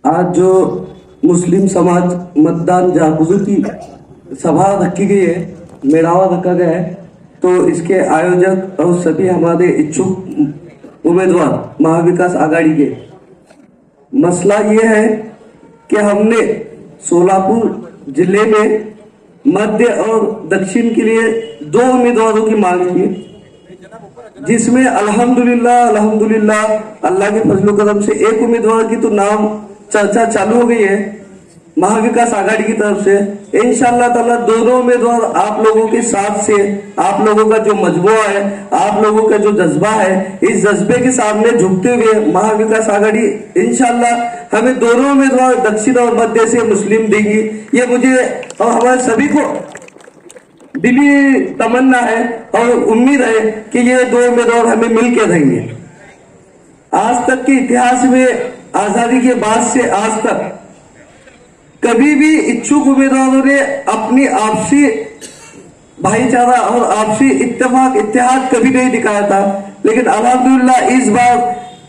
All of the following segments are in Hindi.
आज जो मुस्लिम समाज मतदान जागृति सभा रखी गई है, मेड़ावा रखा गया है, तो इसके आयोजक और सभी हमारे इच्छुक उम्मीदवार महाविकास आघाड़ी के, मसला ये है कि हमने सोलापुर जिले में मध्य और दक्षिण के लिए 2 उम्मीदवारों की मांग की, जिसमें अल्हम्दुलिल्लाह अल्लाह के फजलो करम से एक उम्मीदवार की तो नाम चर्चा चालू हो गई है महाविकास आघाड़ी की तरफ से। इंशाअल्लाह ताला दोनों उम्मीदवार आप लोगों के साथ से, आप लोगों का जो मजबूआ है, आप लोगों का जो जज्बा है, इस जज्बे के सामने झुकते हुए महाविकास आघाड़ी इंशाअल्लाह हमें दोनों उम्मीदवार दक्षिण और मध्य से मुस्लिम देगी। ये मुझे और हमारे सभी को दिली तमन्ना है और उम्मीद है कि ये 2 उम्मीदवार हमें मिलकर देंगे। आज तक के इतिहास में आजादी के बाद से आज तक कभी भी इच्छुक उम्मीदवारों ने अपनी आपसी भाईचारा और आपसी इत्तेहाद कभी नहीं दिखाया था, लेकिन अल्हम्दुलिल्लाह इस बार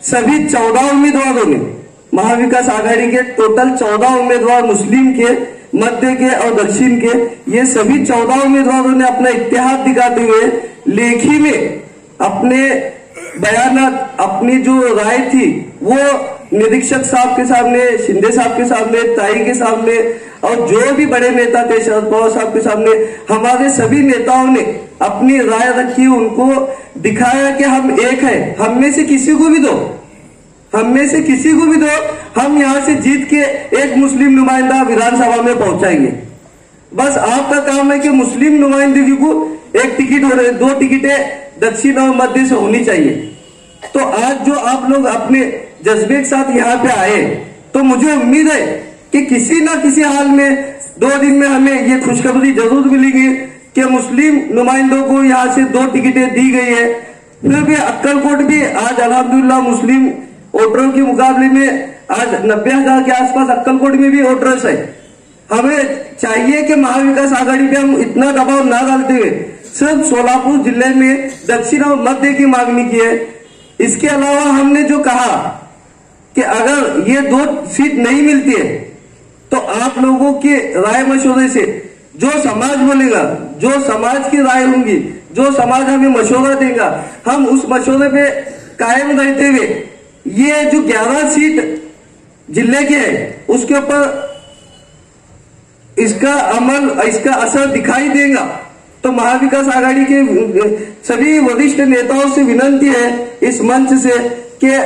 सभी 14 उम्मीदवारों ने, महाविकास आघाड़ी के टोटल 14 उम्मीदवार मुस्लिम के, मध्य के और दक्षिण के, ये सभी 14 उम्मीदवारों ने अपना इत्तेहाद दिखाते हुए लेखी में अपने बयानात, अपनी जो राय थी वो निरीक्षक साहब के सामने, शिंदे साहब के सामने, ताई के सामने और जो भी बड़े नेता थे शरद पवार साहब के सामने, हमारे सभी नेताओं ने अपनी राय रखी, उनको दिखाया कि हम एक है, हम में से किसी को भी दो, हम में से किसी को भी दो, हम यहाँ से जीत के एक मुस्लिम नुमाइंदा विधानसभा में पहुंचाएंगे। बस आपका काम है कि मुस्लिम नुमाइंदगी को एक टिकट हो रहे, 2 टिकटें दक्षिण और मध्य से होनी चाहिए। तो आज जो आप लोग अपने जज्बे के साथ यहाँ पे आए, तो मुझे उम्मीद है कि किसी ना किसी हाल में 2 दिन में हमें ये खुशखबरी जरूर मिलेगी कि मुस्लिम नुमाइंदों को यहाँ से 2 टिकटें दी गई है। फिर भी अक्कलकोट भी आज अल्हम्दुलिल्लाह मुस्लिम वोटरों के मुकाबले में आज 90,000 के आसपास अक्कलकोट में भी वोटर्स है। हमें चाहिए कि महाविकास आघाड़ी पे हम इतना दबाव ना डालते हुए सिर्फ सोलापुर जिले में दक्षिण और मध्य की मांगनी की है। इसके अलावा हमने जो कहा कि अगर ये 2 सीट नहीं मिलती है तो आप लोगों के राय मशवरे से जो समाज बोलेगा, जो समाज की राय होंगी, जो समाज हमें मशवरा देगा, हम उस मशवरे पे कायम रहते हुए ये जो 11 सीट जिले के है उसके ऊपर इसका अमल, इसका असर दिखाई देगा। तो महाविकास आघाड़ी के सभी वरिष्ठ नेताओं से विनती है इस मंच से कि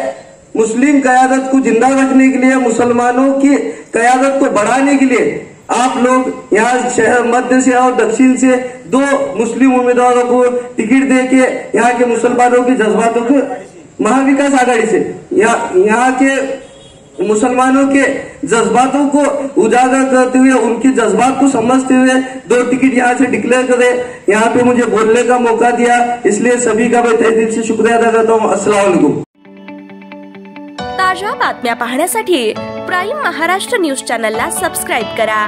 मुस्लिम कयादत को जिंदा रखने के लिए, मुसलमानों की कयादत को बढ़ाने के लिए आप लोग यहाँ शहर मध्य से और दक्षिण से 2 मुस्लिम उम्मीदवारों को टिकट दे के यहाँ के मुसलमानों के जज्बातों को, महाविकास आघाड़ी से यहाँ के मुसलमानों के जज्बातों को उजागर करते हुए, उनके जज्बात को समझते हुए 2 टिकट यहाँ से डिक्लेयर करें। यहाँ पे मुझे बोलने का मौका दिया, इसलिए सभी का मैं तहे दिल से शुक्रिया अदा करता हूँ। अस्सलाम वालेकुम। ताज्या बातम्या पाहण्यासाठी प्राईम महाराष्ट्र न्यूज चॅनलला सबस्क्राईब करा।